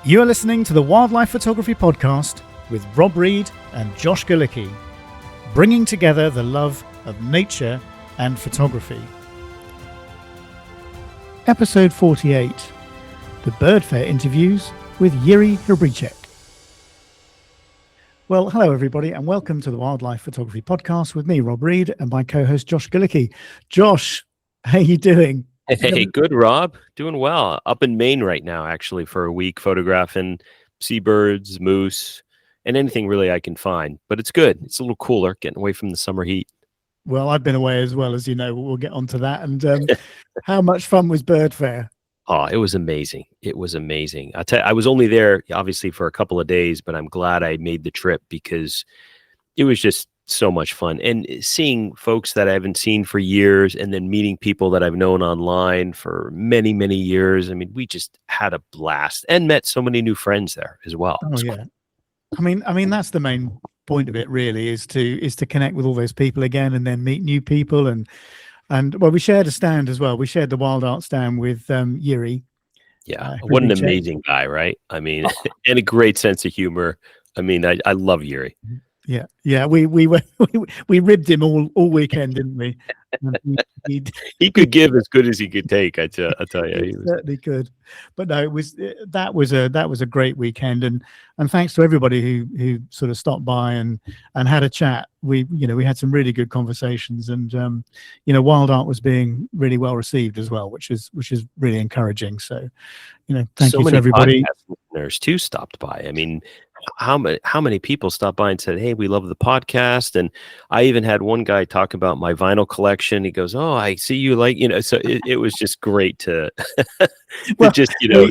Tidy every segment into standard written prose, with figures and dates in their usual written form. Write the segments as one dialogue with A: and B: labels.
A: You are listening to the Wildlife Photography Podcast with Rob Reed and Josh Galicki, bringing together the love of nature and photography. Episode 48, the BirdFair interviews with Jiří Hřebíček. Well, hello everybody, and welcome to the Wildlife Photography Podcast with me, Rob Reed, and my co-host Josh Galicki. Josh, how you doing?
B: Hey, good, Rob. Doing well. Up in Maine right now, actually, for a week, photographing seabirds, moose, and anything really I can find. But it's good. It's a little cooler, getting away from the summer heat.
A: Well, I've been away as well, as you know. We'll get onto that. And how much fun was BirdFair?
B: Oh, it was amazing. It was amazing. I was only there, obviously, for a couple of days, but I'm glad I made the trip because it was just so much fun. And seeing folks that I haven't seen for years and then meeting people that I've known online for many, many years. I mean, we just had a blast and met so many new friends there as well.
A: Oh, yeah. I mean, that's the main point of it, really, is to connect with all those people again and then meet new people. And well, we shared a stand as well. We shared the WildArt stand with Jiří.
B: Yeah. What an amazing guy, right? I mean, and a great sense of humor. I mean, I love Jiří.
A: Yeah. We ribbed him all weekend, didn't we?
B: He could give as good as he could take. I tell you,
A: he certainly could. But no, that was a great weekend, and thanks to everybody who sort of stopped by and had a chat. We had some really good conversations, and WildArt was being really well received as well, which is really encouraging. So, thank you to everybody.
B: Listeners too stopped by. I mean, how many people stopped by and said, "Hey, we love the podcast." And I even had one guy talk about my vinyl collection. He goes, "Oh, I see you like," so it was just great to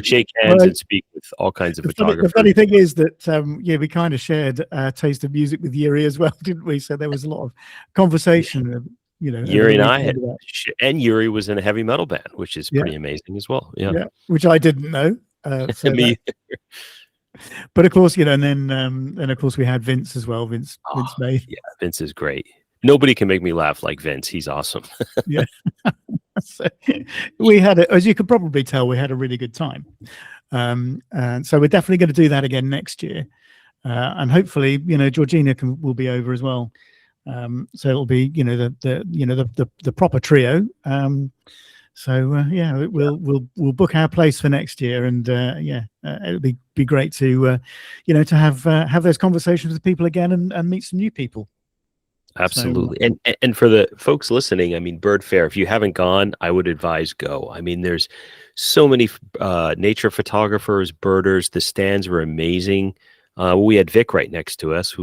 B: shake hands and speak with all kinds of photographers.
A: The funny thing is that we kind of shared a taste of music with Jiří as well, didn't we? So there was a lot of conversation.
B: Jiří and I had, and Jiří was in a heavy metal band, which is pretty amazing as well. Yeah,
A: which I didn't know.
B: Me.
A: But of course, and then of course we had Vince as well. Vince May.
B: Yeah, Vince is great. Nobody can make me laugh like Vince. He's awesome.
A: Yeah. So we had, as you could probably tell, we had a really good time. And so we're definitely going to do that again next year. And hopefully, Georgina will be over as well. So it'll be, the proper trio. We'll book our place for next year, and it'll be great to to have those conversations with people again and meet some new people.
B: Absolutely. So, and for the folks listening, I mean, BirdFair, if you haven't gone, I would advise go. I mean, there's so many nature photographers, birders. The stands were amazing. We had Vic right next to us,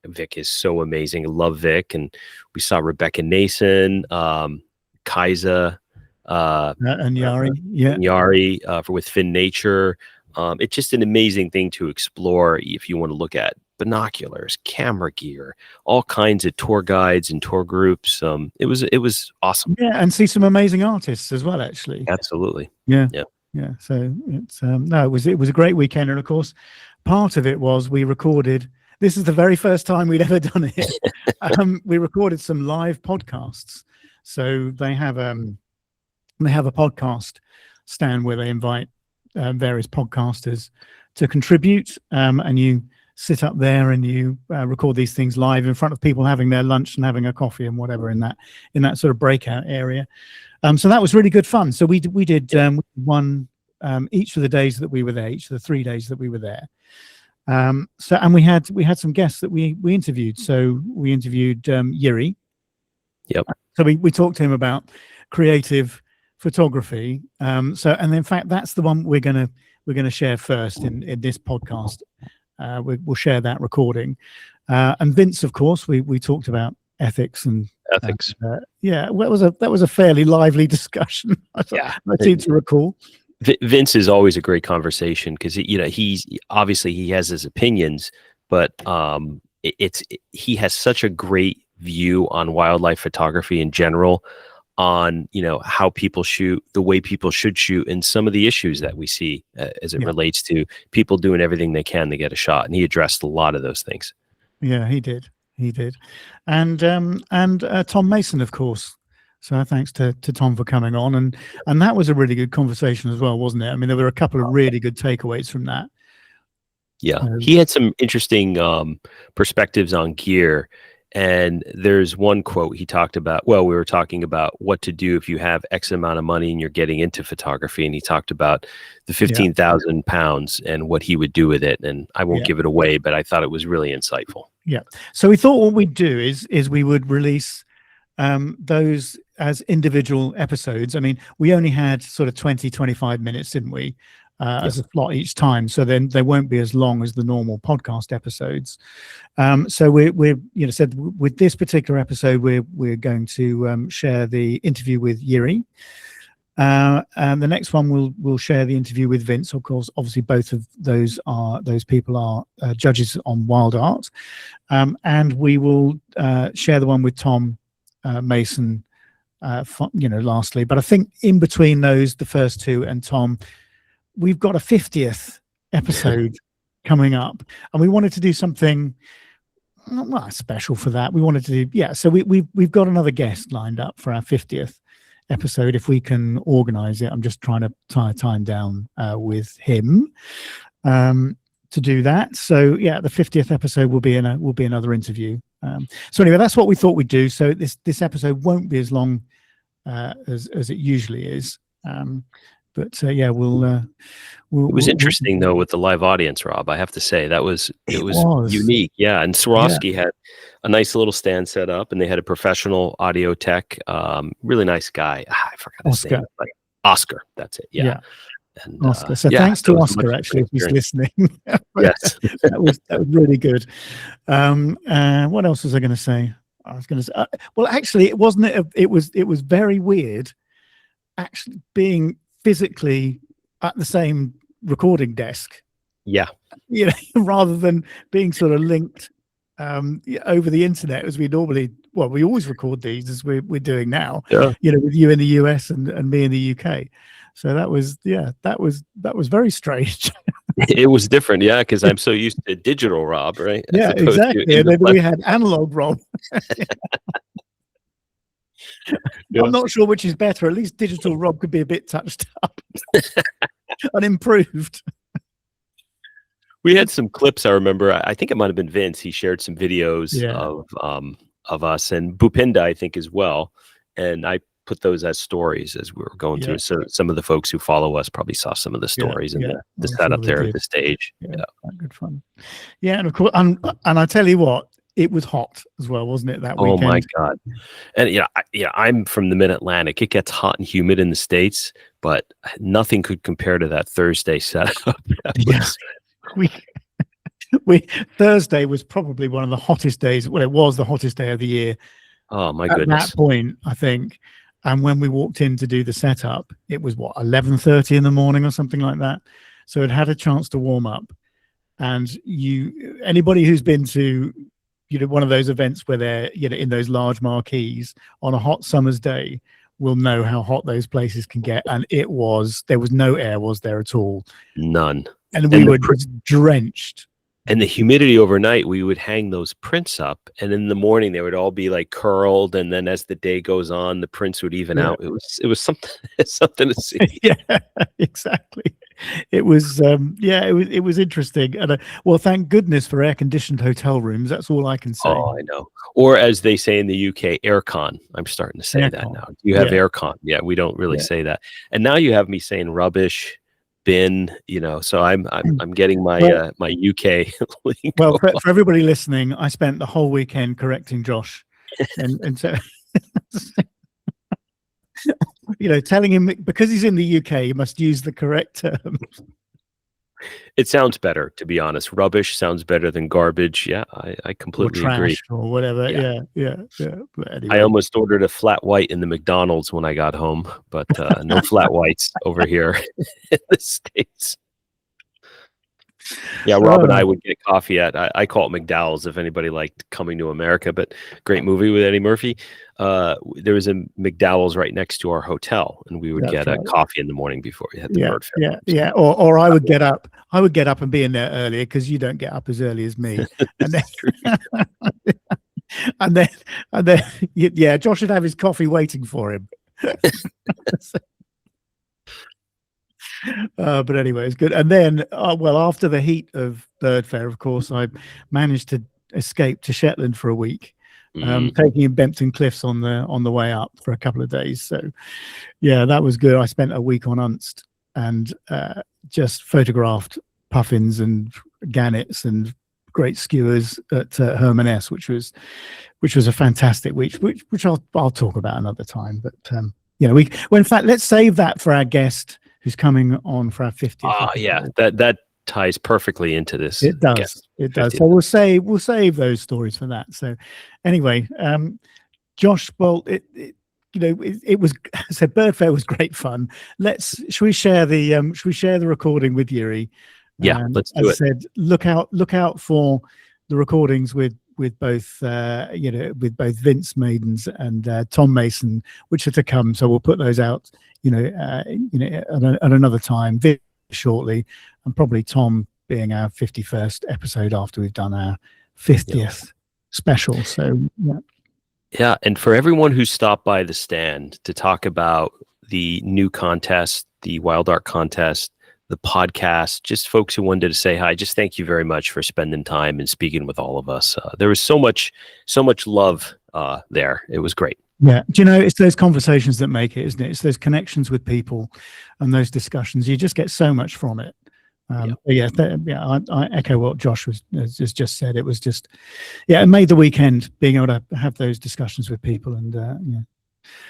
B: Vic is so amazing. I love Vic. And we saw Rebecca Nason, Kaisa,
A: and
B: Yari with Fin Nature. It's just an amazing thing to explore if you want to look at binoculars, camera gear, all kinds of tour guides and tour groups. It was awesome.
A: Yeah, and see some amazing artists as well, actually.
B: Absolutely.
A: Yeah. So it's it was a great weekend, and of course, part of it was we recorded. This is the very first time we'd ever done it. We recorded some live podcasts. So they have a podcast stand where they invite various podcasters to contribute, and you sit up there and you record these things live in front of people having their lunch and having a coffee and whatever in that sort of breakout area. So that was really good fun. So we did one each of the days that we were there, each of the 3 days that we were there. And we had some guests that we interviewed. So we interviewed Jiří.
B: Yep.
A: So we talked to him about creative photography. And in fact, that's the one we're gonna share first in this podcast. We'll share that recording. And Vince, of course, we talked about ethics. That was a fairly lively discussion. I seem to recall.
B: Vince is always a great conversation because he's obviously he has his opinions, but he has such a great view on wildlife photography in general, on how people shoot, the way people should shoot, and some of the issues that we see as it relates to people doing everything they can to get a shot. And he addressed a lot of those things.
A: Yeah, he did. And Tom Mason, of course. So thanks to Tom for coming on, and that was a really good conversation as well, wasn't it? I mean, there were a couple of really good takeaways from that.
B: Yeah, he had some interesting perspectives on gear. And there's one quote he talked about. Well, we were talking about what to do if you have X amount of money and you're getting into photography. And he talked about the 15,000 pounds and what he would do with it. And I won't give it away, but I thought it was really insightful.
A: Yeah. So we thought what we'd do is we would release those as individual episodes. I mean, we only had sort of 20, 25 minutes, didn't we? As a slot each time, so then they won't be as long as the normal podcast episodes. So we're said with this particular episode, we're going to share the interview with Jiří, and the next one we'll share the interview with Vince. Of course, obviously both of those people are judges on WildArt, and we will share the one with Tom Mason. Lastly, but I think in between those, the first two and Tom, we've got a 50th episode coming up, and we wanted to do something special for that. We wanted to do, so we've got another guest lined up for our 50th episode if we can organize it. I'm just trying to tie time down with him to do that. So the 50th episode will be another interview. So anyway, that's what we thought we'd do. So this episode won't be as long as it usually is. But we'll. It
B: was interesting though with the live audience, Rob. I have to say it was unique. Yeah, and Swarovski had a nice little stand set up, and they had a professional audio tech. Really nice guy. I forgot his name. Oscar. That's it. Yeah. And,
A: Oscar. So thanks to Oscar, actually, if he's listening.
B: Yes,
A: that was really good. What else was I going to say? I was going to say. Well, actually, it wasn't. It was very weird. Actually, being physically at the same recording desk, rather than being sort of linked over the internet as we normally. Well, we always record these as we're doing now. With you in the US and me in the UK. So that was very strange.
B: It was different, because I'm so used to digital Rob, right?
A: Yeah, exactly. And then we had analog Rob. I'm not sure which is better. At least digital Rob could be a bit touched up and improved.
B: We had some clips. I remember. I think it might have been Vince. He shared some videos of us and Bhupinda, I think, as well. And I put those as stories as we were going through. So some of the folks who follow us probably saw some of the stories and the setup there at the stage.
A: Good fun. Yeah, and of course, and I tell you what. It was hot as well, wasn't it, that weekend?
B: Oh my God. And I'm from the mid-Atlantic. It gets hot and humid in the States, but nothing could compare to that Thursday setup.
A: Thursday was probably one of the hottest days. Well, it was the hottest day of the year.
B: Oh my goodness.
A: At that point, I think. And when we walked in to do the setup, it was 11:30 in the morning or something like that. So it had a chance to warm up. And anybody who's been to one of those events where they're in those large marquees on a hot summer's day will know how hot those places can get. And there was no air, was there at all?
B: None.
A: And we were just drenched.
B: And the humidity overnight, we would hang those prints up, and in the morning they would all be like curled, and then as the day goes on, the prints would even out. It was something to see.
A: Yeah, exactly. It was it was interesting. And thank goodness for air-conditioned hotel rooms. That's all I can say.
B: Oh, I know. Or as they say in the UK, aircon. I'm starting to say that now. You have aircon. Yeah, we don't really say that. And now you have me saying rubbish, bin, so I'm getting my my UK lingo.
A: Well, for everybody listening, I spent the whole weekend correcting Josh, and so telling him because he's in the UK, he must use the correct term.
B: It sounds better, to be honest. Rubbish sounds better than garbage. Yeah, I completely agree.
A: Or whatever. Yeah. But anyway.
B: I almost ordered a flat white in the McDonald's when I got home, but no flat whites over here in the States. Yeah, Rob and I would get coffee at, I call it McDowell's if anybody liked Coming to America, but great movie with Eddie Murphy. There was a McDowell's right next to our hotel, and we would get a coffee in the morning before we had the bird fair.
A: Yeah. Or I would get up. I would get up and be in there earlier because you don't get up as early as me. And then, and then, Josh would have his coffee waiting for him. But anyway, it's good. And then, well, after the heat of BirdFair, of course, I managed to escape to Shetland for a week, taking in Bempton Cliffs on the way up for a couple of days. So, yeah, that was good. I spent a week on Unst and just photographed puffins and gannets and great skewers at Hermanus, which was a fantastic week, which I'll talk about another time. But in fact, let's save that for our guest who's coming on for our 50th.
B: Yeah, that ties perfectly into this.
A: It does. It does. So we'll save those stories for that. So anyway, Josh, well, it was, I said, BirdFair was great fun. Should we share the recording with Jiří?
B: Yeah, let's do it.
A: As I said, look out for the recordings with both with both Vince Maidens and Tom Mason, which are to come. So we'll put those out, at another time, shortly, and probably Tom being our 51st episode after we've done our 50th special. So
B: yeah, and for everyone who stopped by the stand to talk about the new contest, the WildArt contest, the podcast, just folks who wanted to say hi, just thank you very much for spending time and speaking with all of us. There was so much love there. It was great.
A: Yeah. Do you know, it's those conversations that make it, isn't it? It's those connections with people and those discussions. You just get so much from it. I echo what Josh has just said. It was just, it made the weekend being able to have those discussions with people and,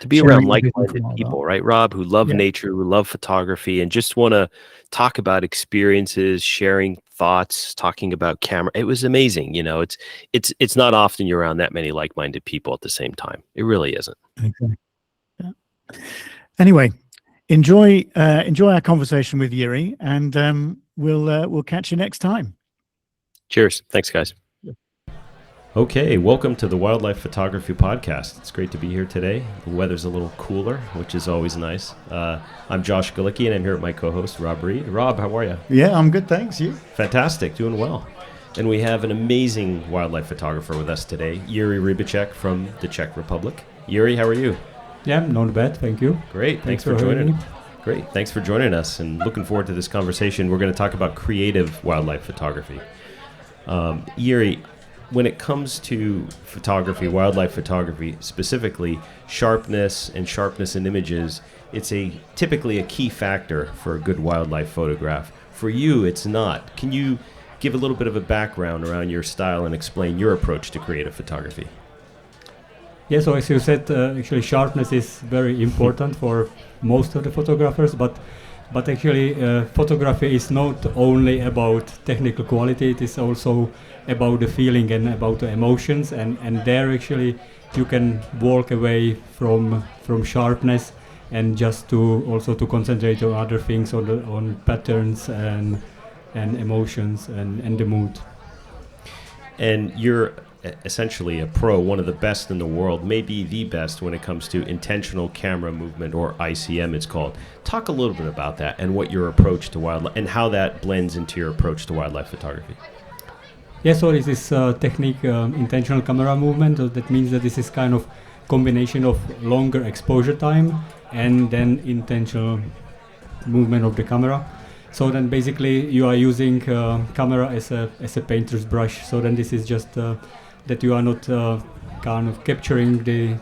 B: to be around like-minded people, right, Rob, who love nature, who love photography, and just want to talk about experiences, sharing thoughts, talking about camera. It was amazing. It's not often you're around that many like-minded people at the same time. It really isn't.
A: Okay. Yeah. Anyway, enjoy our conversation with Jiří, and we'll catch you next time.
B: Cheers. Thanks, guys. Okay, welcome to the Wildlife Photography Podcast. It's great to be here today. The weather's a little cooler, which is always nice. I'm Josh Galicki, and I'm here with my co-host, Rob Reed. Rob, how are you?
A: Yeah, I'm good, thanks. You?
B: Fantastic, doing well. And we have an amazing wildlife photographer with us today, Jiří Hřebíček from the Czech Republic. Jiří, how are you?
C: Yeah, not bad, thank you.
B: Great, thanks for joining me. Great, thanks for joining us, and looking forward to this conversation. We're going to talk about creative wildlife photography. Jiří, when it comes to photography, wildlife photography, specifically sharpness in images, it's typically a key factor for a good wildlife photograph. For you, it's not. Can you give a little bit of a background around your style and explain your approach to creative photography?
C: Yeah, so as you said, actually sharpness is very important for most of the photographers, but actually photography is not only about technical quality, it is also about the feeling and about the emotions, and there actually you can walk away from sharpness and just to concentrate on other things, on patterns and emotions and the mood.
B: And you're essentially a pro, one of the best in the world, maybe the best when it comes to intentional camera movement, or ICM it's called. Talk a little bit about that and what your approach to wildlife, and how that blends into your approach to wildlife photography.
C: Yeah, so this is technique, intentional camera movement. So that means that this is kind of combination of longer exposure time and then intentional movement of the camera. So then basically you are using camera as a painter's brush. So then this is just that you are not kind of capturing the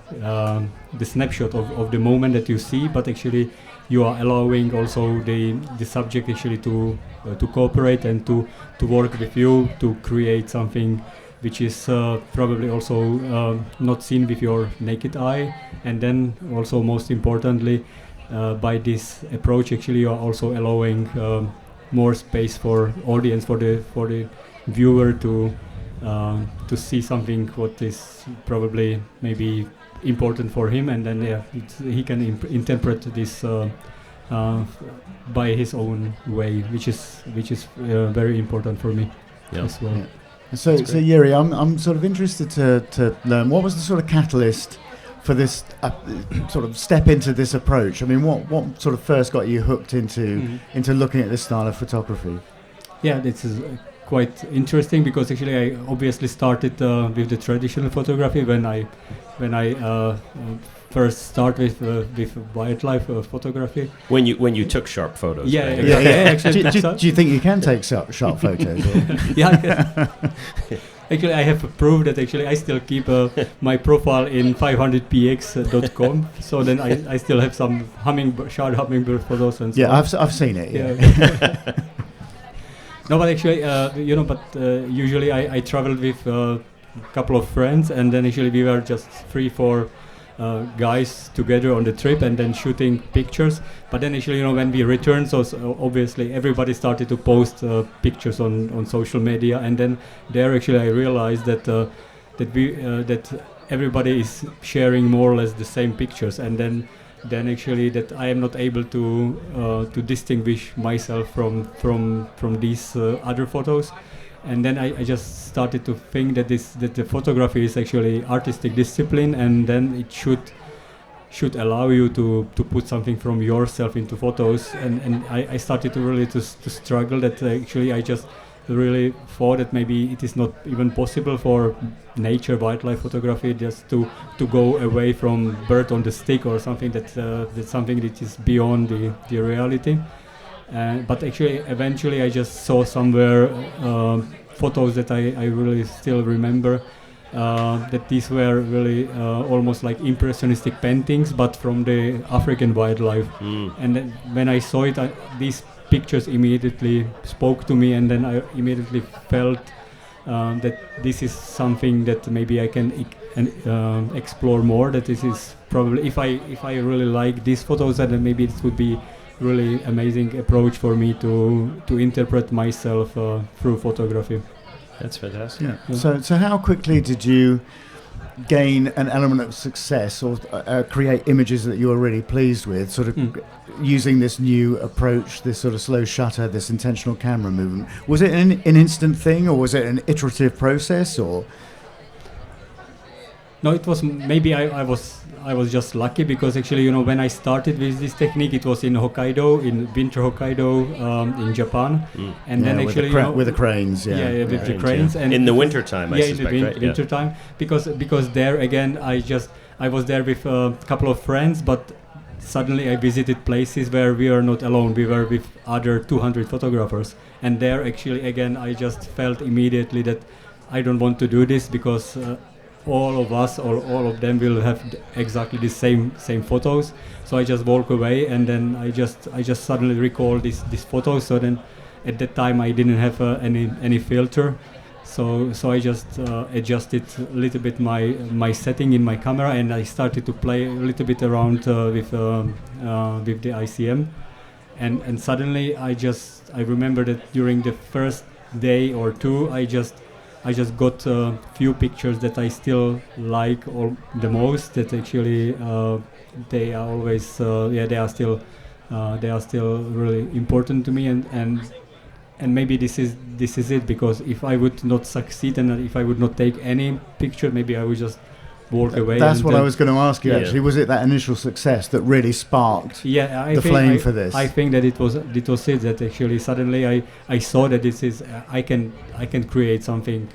C: snapshot of the moment that you see, but actually you are allowing also the subject actually to cooperate and to work with you to create something which is probably also not seen with your naked eye. And then also most importantly, by this approach actually you are also allowing more space for audience, for the viewer to see something what is probably maybe important for him, and then he can interpret this by his own way, which is very important for me as well.
A: Yeah. So Jiří, I'm sort of interested to learn, what was the sort of catalyst for this sort of step into this approach? I mean, what sort of first got you hooked into looking at this style of photography?
C: Yeah, this is quite interesting, because actually I obviously started with the traditional photography when I first start with wildlife photography.
B: When you took sharp photos.
C: Yeah,
B: right?
C: exactly. Yeah, actually,
A: Do you think you can take sharp photos?
C: yeah. I guess. Actually, I have proved that actually I still keep my profile in 500px.com. So then I still have some shard hummingbird photos and so
A: Yeah,
C: on.
A: I've seen it. Yeah.
C: No, but actually, usually I traveled with a couple of friends, and then actually we were just 3-4 guys together on the trip and then shooting pictures. But then actually, when we returned, so obviously everybody started to post pictures on social media, and then there actually I realized that that everybody is sharing more or less the same pictures, and then actually that I am not able to distinguish myself from these other photos. And then I just started to think that the photography is actually artistic discipline, and then it should allow you to put something from yourself into photos. And I started to really to struggle that actually I just really thought that maybe it is not even possible for nature wildlife photography just to go away from bird on the stick or something that's something that is beyond the reality. But actually eventually I just saw somewhere photos that I really still remember, that these were really almost like impressionistic paintings but from the African wildlife. And then when I saw it, these pictures immediately spoke to me, and then I immediately felt that this is something that maybe I can explore more, that this is probably, if I really like these photos, then maybe it would be really amazing approach for me to interpret myself through photography.
B: That's fantastic.
A: Yeah. So how quickly did you gain an element of success or create images that you were really pleased with, sort of using this new approach, this sort of slow shutter, this intentional camera movement? Was it an instant thing, or was it an iterative process, or?
C: No, it was maybe I was just lucky, because actually when I started with this technique, it was in Hokkaido, in winter Hokkaido, in Japan, and then actually
A: with the cranes,
C: with the cranes, and
B: in the winter time, I suspect,
C: in the
B: right?
C: winter time, because there again I was there with a couple of friends, but suddenly I visited places where we are not alone. We were with other 200 photographers, and there actually again I just felt immediately that I don't want to do this, because all of us or all of them will have exactly the same photos. So I just walk away, and then I just suddenly recall these photos. So then at that time I didn't have any filter, so I just adjusted a little bit my setting in my camera, and I started to play a little bit around with the ICM, and suddenly I remember that during the first day or two I just got a few pictures that I still like the most. That actually they are always they are still really important to me, and maybe this is it, because if I would not succeed and if I would not take any picture, maybe I would just walk away.
A: That's what I was going to ask you. Actually, was it that initial success that really sparked the flame for this?
C: I think that it was it, that actually suddenly I saw that this is I can create something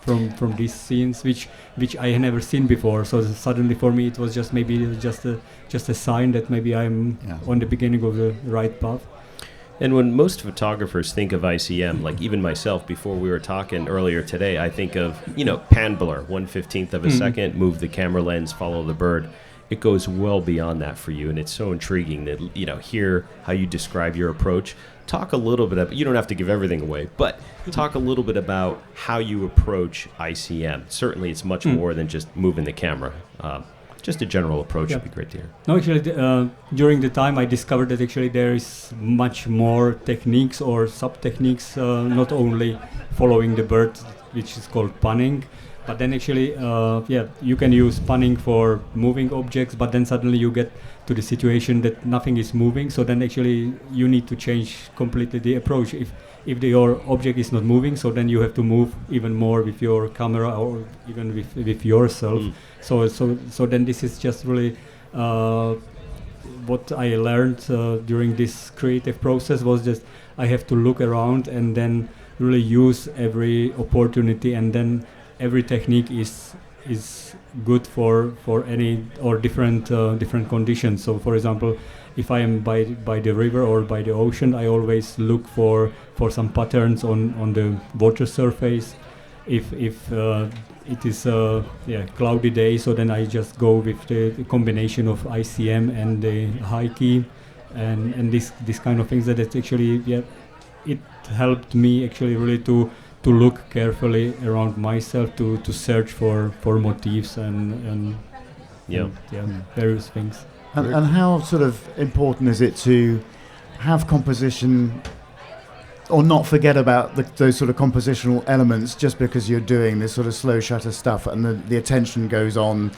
C: from these scenes which I had never seen before. So suddenly for me it was just a sign that maybe I'm on the beginning of the right path.
B: And when most photographers think of ICM, like even myself, before we were talking earlier today, I think of, pan blur, 1/15 of a second, move the camera lens, follow the bird. It goes well beyond that for you, and it's so intriguing that, hear how you describe your approach. Talk a little bit about, you don't have to give everything away, but talk a little bit about how you approach ICM. Certainly it's much more than just moving the camera. Just a general approach would be great to hear.
C: No, actually, during the time I discovered that actually there is much more techniques or sub-techniques, not only following the bird, which is called punning, but then actually, you can use punning for moving objects, but then suddenly you get to the situation that nothing is moving, so then actually you need to change completely the approach. If your object is not moving, so then you have to move even more with your camera or even with yourself. So then this is just really what I learned during this creative process, was just I have to look around and then really use every opportunity, and then every technique is is good for any or different conditions. So for example, if I am by the river or by the ocean, I always look for some patterns on the water surface. If it is a cloudy day, so then I just go with the combination of ICM and the high key, and this kind of things that it actually it helped me actually really to look carefully around myself, to search for motifs and various things.
D: And how sort of important is it to have composition, or not forget about those sort of compositional elements just because you're doing this sort of slow shutter stuff and the attention goes on,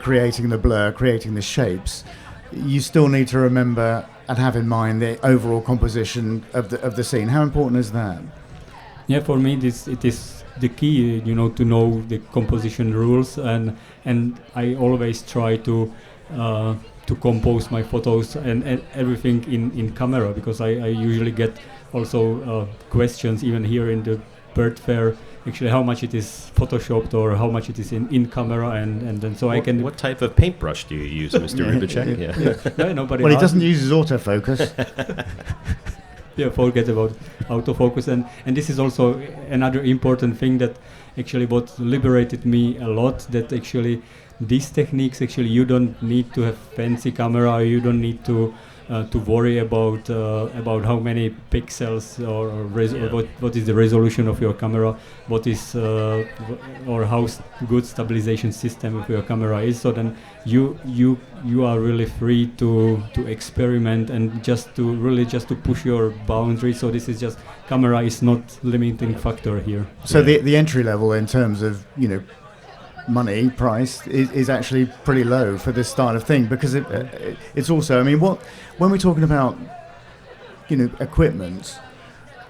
D: creating the blur, creating the shapes? You still need to remember and have in mind the overall composition of the scene. How important is that?
C: Yeah, for me, it is the key, to know the composition rules, and I always try to compose my photos and everything in camera, because I usually get also questions even here in the BirdFair, actually how much it is photoshopped or how much it is in camera, and then so I can.
B: What type of paintbrush do you use, Mr. Hřebíček?
C: Yeah, nobody.
D: Well, he doesn't use his autofocus.
C: Yeah, forget about autofocus, and this is also another important thing that actually what liberated me a lot, that actually these techniques, actually you don't need to have fancy camera, you don't need to worry about how many pixels or what is the resolution of your camera, what is or how good stabilization system of your camera is. So then you are really free to experiment and just to push your boundaries. So this is just, camera is not limiting factor here.
D: So the entry level in terms of money price is actually pretty low for this style of thing, because it's also, I mean, when we're talking about equipment,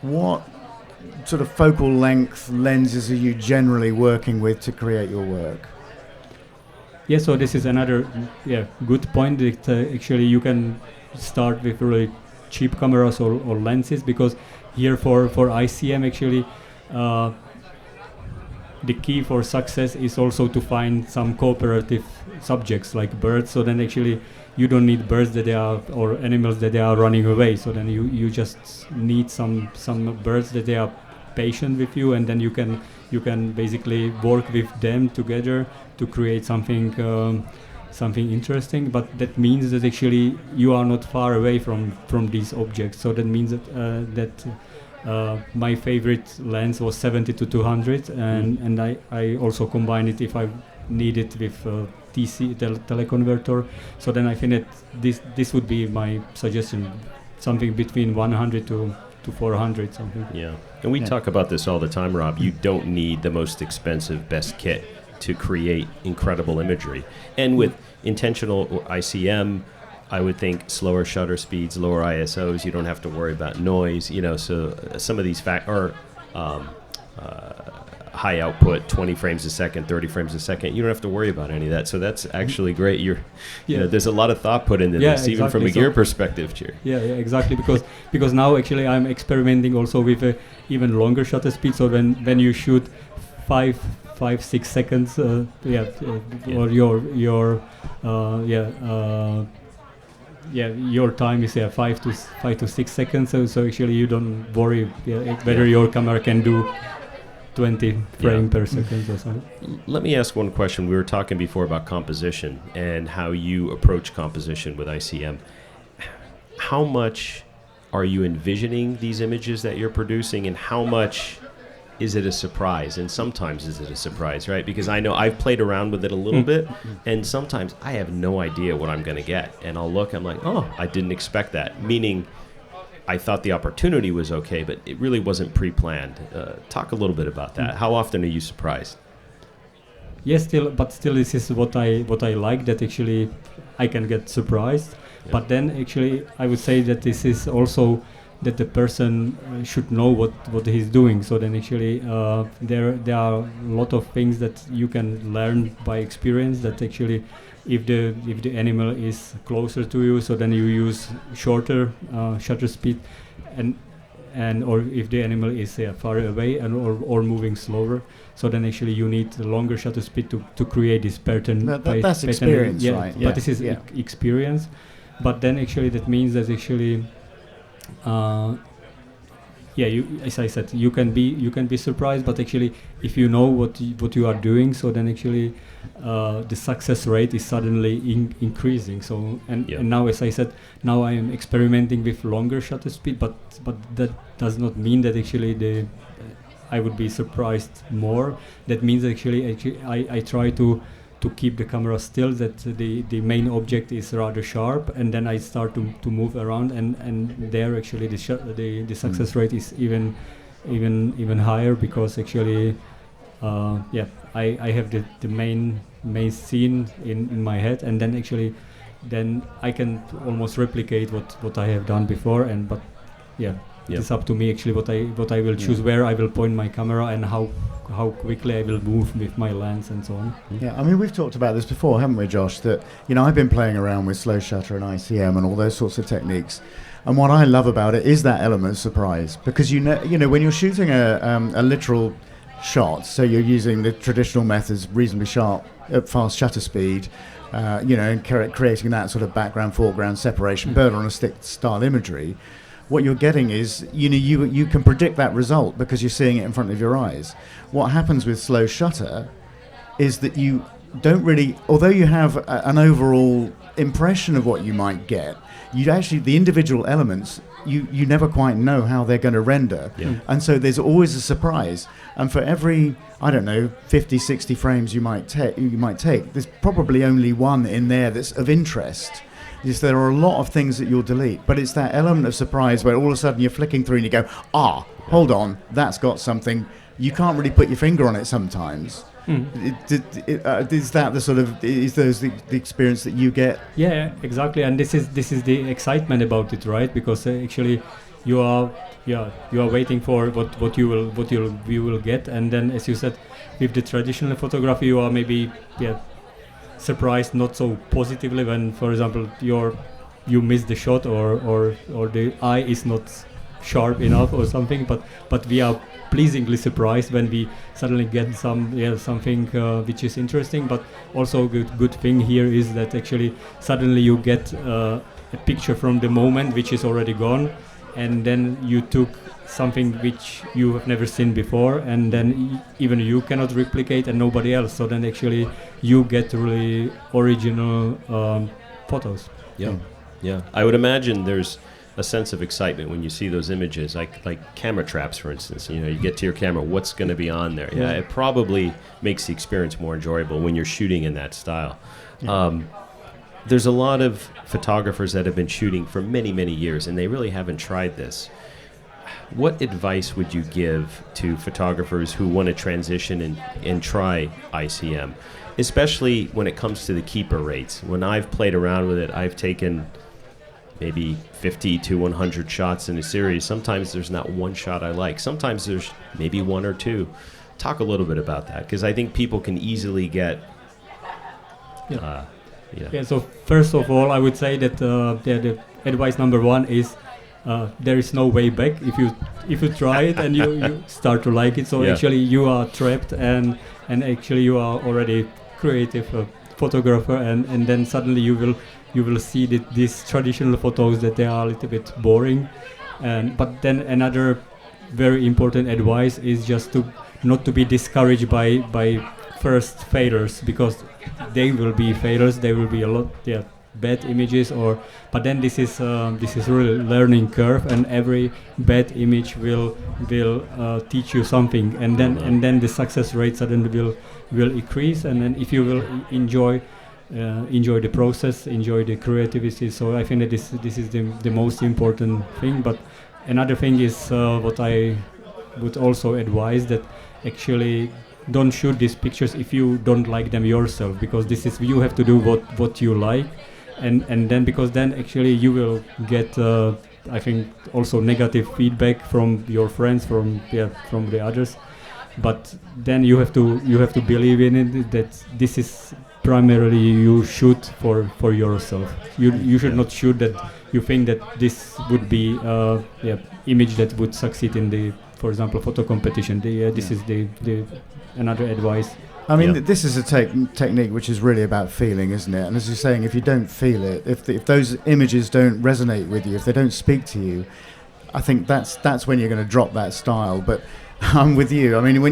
D: what sort of focal length lenses are you generally working with to create your work?
C: Yeah, so this is another good point, that actually you can start with really cheap cameras or lenses, because here for ICM actually the key for success is also to find some cooperative subjects like birds. So then actually you don't need birds that they are, or animals that they are running away. So then you just need some birds that they are patient with you, and then you can basically work with them together to create something interesting. But that means that actually you are not far away from these objects. So that means that my favorite lens was 70-200, and I also combine it if I need it with TC teleconverter. So then I think that this would be my suggestion, something between 100 to 400 something.
B: Yeah, and we talk about this all the time, Rob. You don't need the most expensive best kit to create incredible imagery, and with intentional ICM, I would think slower shutter speeds, lower ISOs, you don't have to worry about noise, so some of these high output, 20 frames a second, 30 frames a second, you don't have to worry about any of that. So that's actually great. There's a lot of thought put into this, even from a gear perspective, Jiří.
C: Yeah, exactly, because now actually I'm experimenting also with even longer shutter speed. So when you shoot 5-6 seconds, or your time is 5 to 6 seconds. So actually you don't worry whether your camera can do 20 frames per second or something.
B: Let me ask one question. We were talking before about composition and how you approach composition with ICM. How much are you envisioning these images that you're producing, and how much is it a surprise? And sometimes is it a surprise, right? Because I know I've played around with it a little bit, and sometimes I have no idea what I'm going to get. And I'll look, I'm like, oh, I didn't expect that. Meaning, I thought the opportunity was okay, but it really wasn't pre-planned. Talk a little bit about that. How often are you surprised?
C: Yes, still this is what I like, that actually I can get surprised. Yeah. But then actually I would say that this is also that the person should know what he's doing. So then actually there are a lot of things that you can learn by experience, that actually if the animal is closer to you, so then you use shorter shutter speed, and and or if the animal is far away and or moving slower. So then actually you need a longer shutter speed to create this pattern.
D: That's experience, right?
C: But this is experience. But then actually that means that actually, as I said, you can be surprised. But actually, if you know what you are doing, so then actually the success rate is suddenly increasing. So and now, as I said, now I am experimenting with longer shutter speed. But that does not mean that actually I would be surprised more. That means actually I try to keep the camera still, that the main object is rather sharp, and then I start to move around, and there actually the success rate is even higher, because actually I have the main scene in my head, and then actually then I can almost replicate what I have done before, it's up to me actually what I will choose, where I will point my camera, and how quickly I will move with my lens and so on.
D: Yeah, I mean, we've talked about this before, haven't we, Josh? That, I've been playing around with slow shutter and ICM and all those sorts of techniques. And what I love about it is that element of surprise, because when you're shooting a literal shot, so you're using the traditional methods, reasonably sharp, fast shutter speed, and creating that sort of background, foreground separation, bird on a stick style imagery. What you're getting is, you can predict that result because you're seeing it in front of your eyes. What happens with slow shutter is that you don't really, although you have an overall impression of what you might get, you actually, the individual elements, you never quite know how they're going to render.
B: Yeah.
D: And so there's always a surprise. And for every, 50, 60 frames you might take, there's probably only one in there that's of interest. Is there are a lot of things that you'll delete, but it's that element of surprise where all of a sudden you're flicking through and you go, hold on, that's got something. You can't really put your finger on it sometimes. Is that the sort of, the experience that you get?
C: Yeah, exactly. And this is the excitement about it, right? Because actually you are waiting for what you will get, and then, as you said, with the traditional photography, you are maybe surprised not so positively when, for example, you miss the shot or the eye is not sharp enough or something, but we are pleasingly surprised when we suddenly get something which is interesting. But also good thing here is that actually suddenly you get a picture from the moment which is already gone, and then you took something which you have never seen before, and then even you cannot replicate and nobody else. So then actually you get really original photos.
B: Yeah. I would imagine there's a sense of excitement when you see those images, like camera traps, for instance. You get to your camera, what's going to be on there? Yeah, it probably makes the experience more enjoyable when you're shooting in that style. Yeah. There's a lot of photographers that have been shooting for many, many years, and they really haven't tried this. What advice would you give to photographers who want to transition and try ICM, especially when it comes to the keeper rates? When I've played around with it, I've taken maybe 50 to 100 shots in a series. Sometimes there's not one shot I like. Sometimes there's maybe one or two. Talk a little bit about that, because I think people can easily get...
C: So first of all, I would say that the advice number one is there is no way back. If you try it and you start to like it, so actually you are trapped, and actually you are already creative photographer, and then suddenly you will see that these traditional photos that they are a little bit boring. But then another very important advice is just not to be discouraged by first failures, because they will be failures. There will be a lot bad images, but then this is really learning curve, and every bad image will teach you something, and then the success rate suddenly will increase, and then if you will enjoy the process, enjoy the creativity. So I think that this is the most important thing. But another thing is what I would also advise, that actually don't shoot these pictures if you don't like them yourself, because you have to do what you like, and then because then actually you will get I think also negative feedback from your friends, from the others. But then you have to believe in it, that this is primarily you shoot for yourself. You should not shoot that you think that this would be image that would succeed in the, for example, photo competition. This is the another advice.
D: I mean, this is a technique which is really about feeling, isn't it? And as you're saying, if you don't feel it, if those images don't resonate with you, if they don't speak to you, I think that's when you're going to drop that style. But I'm with you. I mean,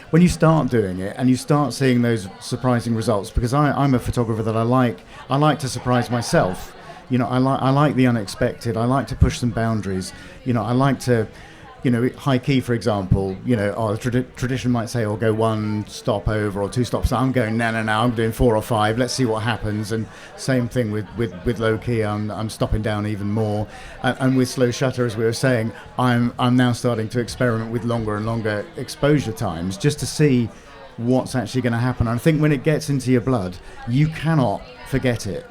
D: when you start doing it and you start seeing those surprising results, because I'm a photographer that I like to surprise myself. You know, I like the unexpected. I like to push some boundaries. You know, I like to, you know, high key, for example, you know, tradition might say, go 1 stop over or 2 stops. I'm going, no, I'm doing 4 or 5. Let's see what happens. And same thing with low key. I'm stopping down even more. And with slow shutter, as we were saying, I'm now starting to experiment with longer and longer exposure times just to see what's actually going to happen. And I think when it gets into your blood, you cannot forget it.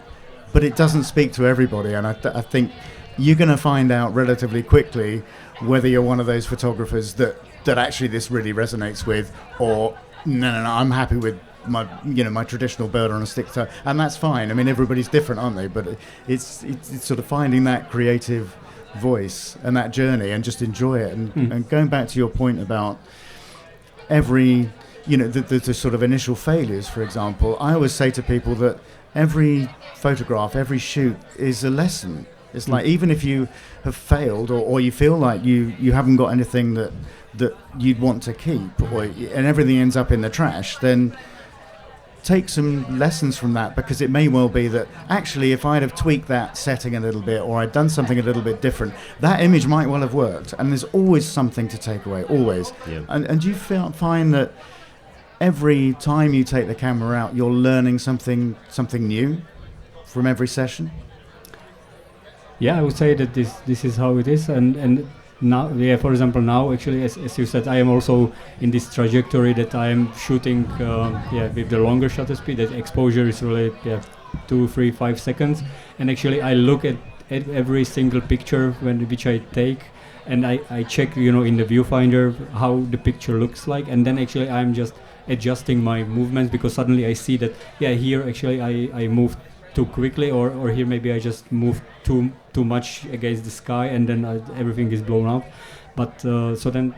D: But it doesn't speak to everybody. And I think you're going to find out relatively quickly whether you're one of those photographers that actually this really resonates with, or no, I'm happy with my traditional bird on a stick, and that's fine. I mean, everybody's different, aren't they? But it's sort of finding that creative voice and that journey, and just enjoy it. And going back to your point about every, you know, the sort of initial failures, for example, I always say to people that every photograph, every shoot is a lesson. It's like, even if you have failed or you feel like you haven't got anything that you'd want to keep, and everything ends up in the trash, then take some lessons from that, because it may well be that actually if I'd have tweaked that setting a little bit, or I'd done something a little bit different, that image might well have worked. And there's always something to take away, always. Yeah. And do you find that every time you take the camera out, you're learning something new from every session?
C: Yeah, I would say that this is how it is, and now, for example, now actually, as you said, I am also in this trajectory that I am shooting, with the longer shutter speed. That exposure is really 2, 3, 5 seconds, and actually I look at every single picture which I take, and I check, you know, in the viewfinder how the picture looks like, and then actually I'm just adjusting my movements, because suddenly I see that here actually I moved too quickly, or here maybe I just moved too much against the sky, and then everything is blown out. But so then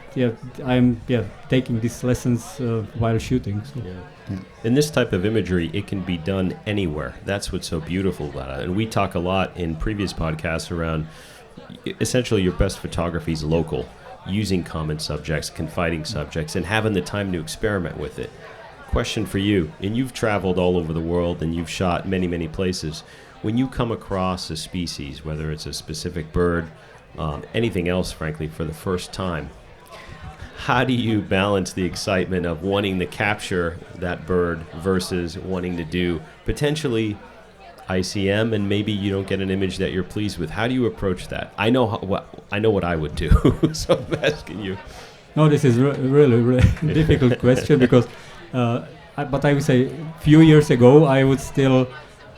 C: I'm taking these lessons while shooting. So. Yeah.
B: In this type of imagery, it can be done anywhere. That's what's so beautiful about it. And we talk a lot in previous podcasts around essentially your best photography is local, using common subjects, confiding subjects, and having the time to experiment with it. Question for you, and you've traveled all over the world and you've shot many, many places. When you come across a species, whether it's a specific bird, anything else, frankly, for the first time, how do you balance the excitement of wanting to capture that bird versus wanting to do potentially ICM, and maybe you don't get an image that you're pleased with? How do you approach that? I know what I would do, so I'm asking you.
C: No, this is really difficult question, because but I would say a few years ago I would still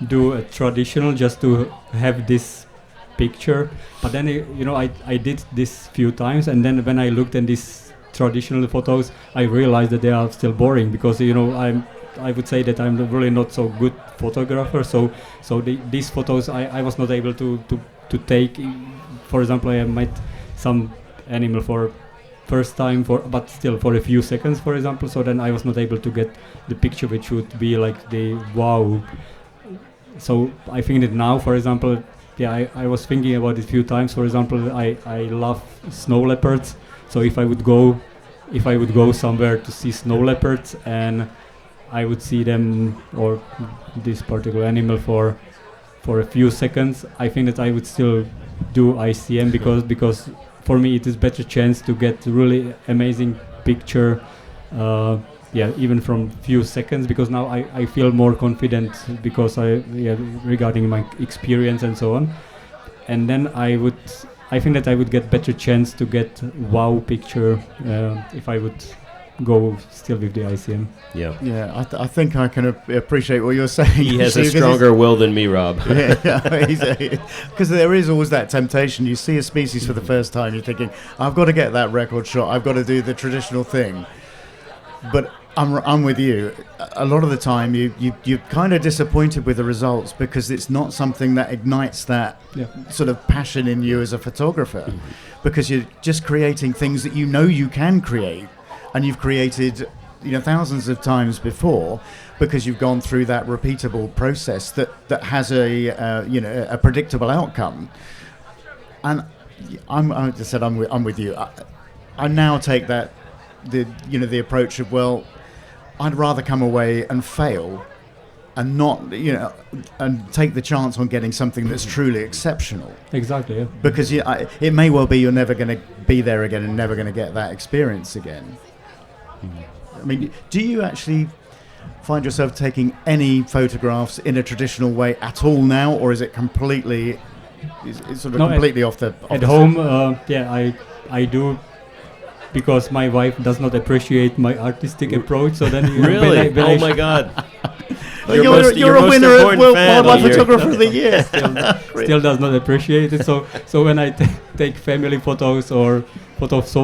C: do a traditional just to have this picture, but then I did this few times, and then when I looked at these traditional photos, I realized that they are still boring, because I would say that I'm really not so good photographer, so these photos I was not able to take. For example, I met some animal for first time, but still for a few seconds, for example, so then I was not able to get the picture which would be like the wow. So I think that now, for example, I was thinking about it a few times. For example, I love snow leopards, so if I would go somewhere to see snow leopards and I would see them, or this particular animal, for a few seconds, I think that I would still do ICM, because for me it is better chance to get really amazing picture, even from few seconds, because now I feel more confident, because regarding my experience and so on, and then I think that I would get better chance to get wow picture if I would go still with the ICM.
D: Yeah, I think I can appreciate what you're saying.
B: He has a stronger will than me, Rob.
D: Because there is always that temptation. You see a species for the first time, you're thinking, I've got to get that record shot, I've got to do the traditional thing. But I'm with you. A lot of the time, you're kind of disappointed with the results because it's not something that ignites that sort of passion in you as a photographer, because you're just creating things that you can create, and you've created thousands of times before, because you've gone through that repeatable process that has a predictable outcome. And I just said I'm with you. I now take that the approach of, well, I'd rather come away and fail and not, and take the chance on getting something that's truly exceptional.
C: Exactly. Yeah.
D: Because it may well be you're never going to be there again and never going to get that experience again. I mean, do you actually find yourself taking any photographs in a traditional way at all now, or is it completely, completely off the...
C: At home, I do, because my wife does not appreciate my artistic approach. So then,
B: really, my God,
D: you're a winner at Wildlife Photographer of the Year.
C: Still does not appreciate it. So when I take family photos or photos,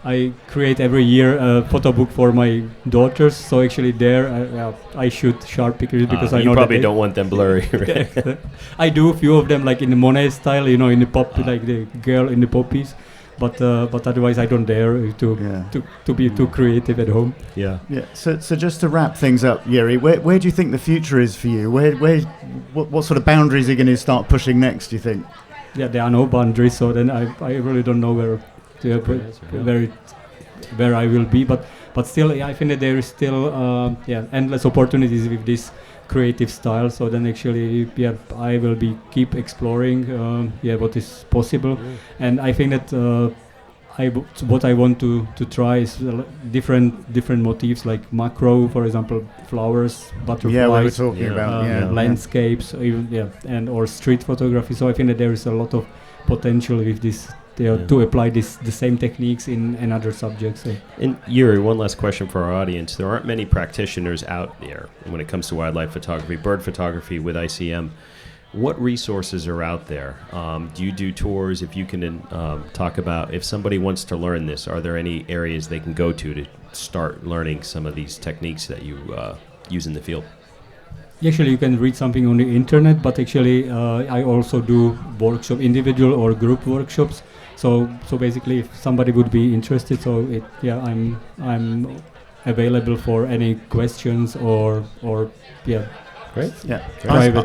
C: I create every year a photo book for my daughters. So actually, there I shoot sharp pictures because I know
B: you probably don't want them blurry. Right?
C: I do a few of them like in the Monet style, in the pop, like the girl in the poppies. But otherwise, I don't dare to be too creative at home.
B: Yeah.
D: So just to wrap things up, Jiří, where do you think the future is for you? What sort of boundaries are you going to start pushing next, do you think?
C: Yeah, there are no boundaries. So then I really don't know where I will be. But still, I think that there is still endless opportunities with this creative style. So then actually, I will keep exploring what is possible. And I think that what I want to try is different motifs, like macro, for example, flowers, butterflies.
D: Yeah, we were talking about
C: landscapes, and or street photography. So I think that there is a lot of potential with this. To apply the same techniques in other subjects.
B: And Jiří, one last question for our audience. There aren't many practitioners out there when it comes to wildlife photography, bird photography with ICM. What resources are out there? Do you do tours? If you can talk about, if somebody wants to learn this, are there any areas they can go to start learning some of these techniques that you use in the field?
C: Actually, you can read something on the internet, but actually I also do workshop, individual or group workshops. So basically, if somebody would be interested, I'm available for any questions or
B: Great.
D: Yeah.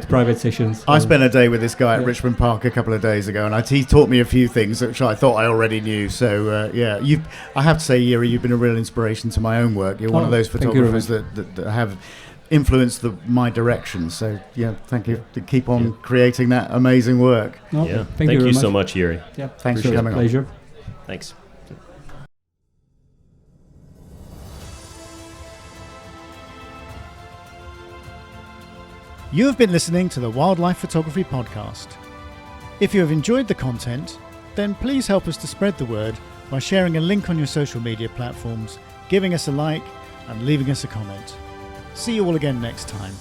C: Private sessions.
D: I spent a day with this guy at Richmond Park a couple of days ago, and he taught me a few things which I thought I already knew. So I have to say, Jiří, you've been a real inspiration to my own work. You're one of those photographers that have influenced my direction. So thank you to keep on creating that amazing work.
C: Thank you
B: so much, Jiří.
C: Yeah,
D: thanks for coming on.
C: Pleasure.
B: Thanks.
A: You have been listening to the Wildlife Photography Podcast. If you have enjoyed the content, then please help us to spread the word by sharing a link on your social media platforms, giving us a like, and leaving us a comment. See you all again next time.